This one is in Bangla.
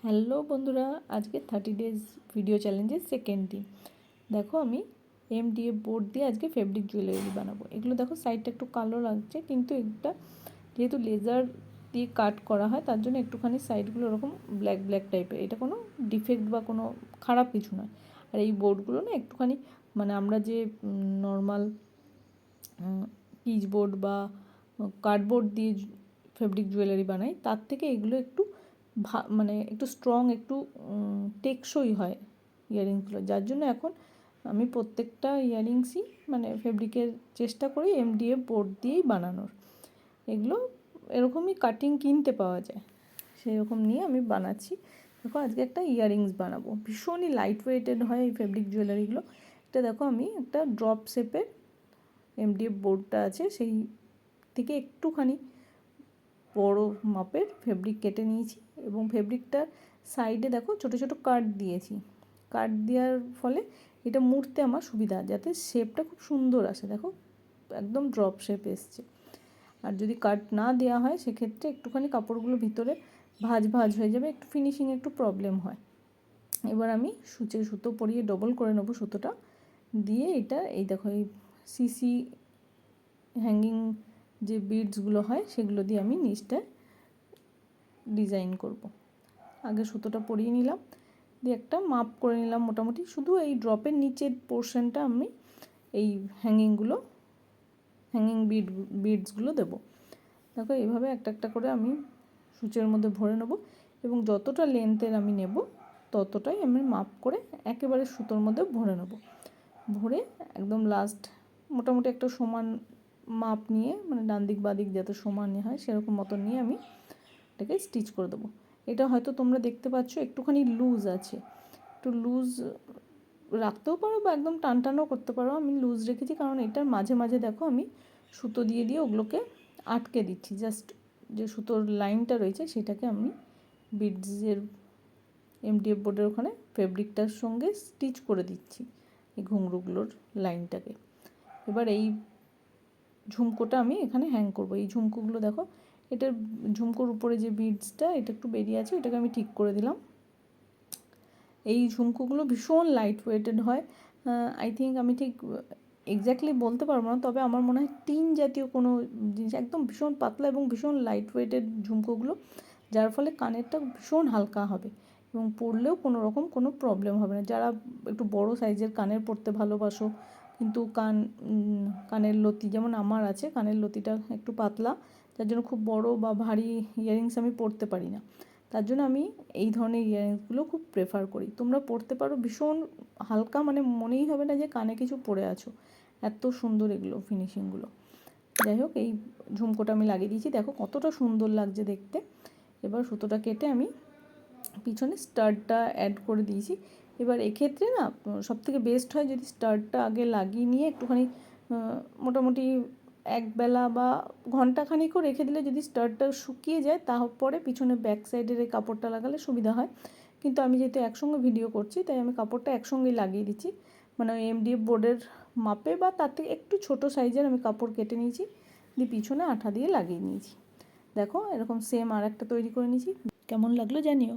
হ্যালো বন্ধুরা, আজকে 30 ডেজ ভিডিও চ্যালেঞ্জের সেকেন্ড দিন। দেখো আমি এমডিএফ বোর্ড দিয়ে আজকে ফেব্রিক জুয়েলারি বানাবো। এগুলো দেখো সাইডটা একটু কালো লাগছে, কিন্তু এটা যেহেতু লেজার দিয়ে কাট করা হয় তার জন্য একটুখানি সাইডগুলো এরকম ব্ল্যাক ব্ল্যাক টাইপের। এটা কোনো ডিফেক্ট বা কোনো খারাপ কিছু নয়। আর এই বোর্ডগুলো না একটুখানি মানে আমরা যে নর্মাল পিচ বোর্ড বা কার্ডবোর্ড দিয়ে ফেব্রিক জুয়েলারি বানাই তার থেকে এগুলো একটু মানে একটু স্ট্রং, একটু টেকসই হয় ইয়াররিংসগুলো। যার জন্য এখন আমি প্রত্যেকটা ইয়াররিংসই মানে ফেব্রিকের চেষ্টা করি এমডিএফ বোর্ড দিয়েই বানানোর। এগুলো এরকমই কাটিং কিনতে পাওয়া যায়, সেরকম নিয়ে আমি বানাচ্ছি। দেখো আজকে একটা ইয়াররিংস বানাবো, ভীষণই লাইট ওয়েটেড হয় এই ফেব্রিক জুয়েলারিগুলো। এটা দেখো আমি একটা ড্রপ শেপের এমডিএফ বোর্ডটা আছে সেই থেকে একটুখানি বড় মাপের ফেব্রিক কেটে নিয়েছি এবং ফেব্রিকটার সাইডে দেখো ছোট ছোট কাট দিয়েছি। কাট দেওয়ার ফলে এটা মুড়তে আমার সুবিধা, যাতে শেপটা খুব সুন্দর আসে। দেখো একদম ড্রপ শেপ এসছে। আর যদি কাট না দেওয়া হয় সেক্ষেত্রে একটুখানি কাপড়গুলো ভিতরে ভাঁজ ভাঁজ হয়ে যাবে, একটু ফিনিশিংয়ে একটু প্রবলেম হয়। এবার আমি সুতো পরিয়ে ডবল করে নেবো সুতোটা দিয়ে। এটা এই দেখো এই সিসি হ্যাঙ্গিং যে বিডসগুলো হয় সেগুলো দিয়ে আমি নিচটা ডিজাইন করব। আগে সুতোটা পরিয়ে নিলাম, দিয়ে একটা মাপ করে নিলাম মোটামুটি। শুধু এই ড্রপের নিচের পোর্শনটা আমি এই হ্যাঙ্গিং বিডসগুলো দেবো। দেখো এইভাবে একটা একটা করে আমি সূচের মধ্যে ভরে নেব এবং যতটা লেন্থের আমি নেব ততটাই আমি মাপ করে একেবারে সুতোর মধ্যে ভরে নেব। ভরে একদম লাস্ট মোটামুটি একটা সমান মাপ নিয়ে, মানে ডান দিক বাঁ দিক যাতে সমান হয় সেরকম মতো নিয়ে আমি এটাকে স্টিচ করে দেবো। এটা হয়তো তোমরা দেখতে পাচ্ছ একটুখানি লুজ আছে, একটু লুজ রাখতেও পারো বা একদম টানটানও করতে পারো। আমি লুজ রেখেছি কারণ এটার মাঝে মাঝে দেখো আমি সুতো দিয়ে ওগুলোকে আটকে দিচ্ছি। জাস্ট যে সুতোর লাইনটা রয়েছে সেটাকে আমি বিডসের এমডিএফ বোর্ডের ওখানে ফেব্রিকটার সঙ্গে স্টিচ করে দিচ্ছি এই ঘুঙরুগুলোর লাইনটাকে। এবার এই ঝুমকোটা আমি এখানে হ্যাং করব। এই ঝুমকোগুলো দেখো, এটার ঝুমকোর উপরে যে বিডসটা এটা একটু বেরিয়ে আছে, এটাকে আমি ঠিক করে দিলাম। এই ঝুমকোগুলো ভীষণ লাইট ওয়েটেড হয়। আই থিঙ্ক, আমি ঠিক এক্স্যাক্টলি বলতে পারবো না, তবে আমার মনে হয় টিন জাতীয় কোনো জিনিস, একদম ভীষণ পাতলা এবং ভীষণ লাইট ওয়েটেড ঝুমকোগুলো, যার ফলে কানেরটা ভীষণ হালকা হবে এবং পরলেও কোনো রকম কোনো প্রবলেম হবে না। যারা একটু বড় সাইজের কানের পরতে ভালোবাসো কিন্তু কানের লতি যেমন আমার আছে, কানের লতিটা একটু পাতলা, যার জন্য খুব বড় বা ভারী ইয়াররিংস আমি পরতে পারি না, তার জন্য আমি এই ধরনের ইয়াররিংসগুলো খুব প্রেফার করি। তোমরা পরতে পারো, ভীষণ হালকা, মানে মনেই হবে না যে কানে কিছু পরে আছো, এত সুন্দর এগুলো ফিনিশিংগুলো। যাই হোক, এই ঝুমকোটা আমি লাগিয়ে দিয়েছি, দেখো কতটা সুন্দর লাগছে দেখতে। এবার সুতোটা কেটে আমি পিছনে স্টাডটা অ্যাড করে দিয়েছি। এবার এক্ষেত্রে না সবথেকে বেস্ট হয় যদি স্টাডটা আগে লাগিয়ে নিয়ে একটুখানি মোটামুটি একবেলা বা ঘন্টাখানিকও রেখে দিলে যদি স্টাডটা শুকিয়ে যায় তারপরে পিছনে ব্যাক সাইডের এই কাপড়টা লাগালে সুবিধা হয়। কিন্তু আমি যেহেতু একসঙ্গে ভিডিও করছি তাই আমি কাপড়টা একসঙ্গেই লাগিয়ে দিচ্ছি, মানে এমডিএফ বোর্ডের মাপে বা তার থেকে একটু ছোটো সাইজের আমি কাপড় কেটে নিয়েছি, দিয়ে পিছনে আঠা দিয়ে লাগিয়ে নিয়েছি। দেখো এরকম সেম আর একটা তৈরি করে নিয়েছি। কেমন লাগলো জানিও।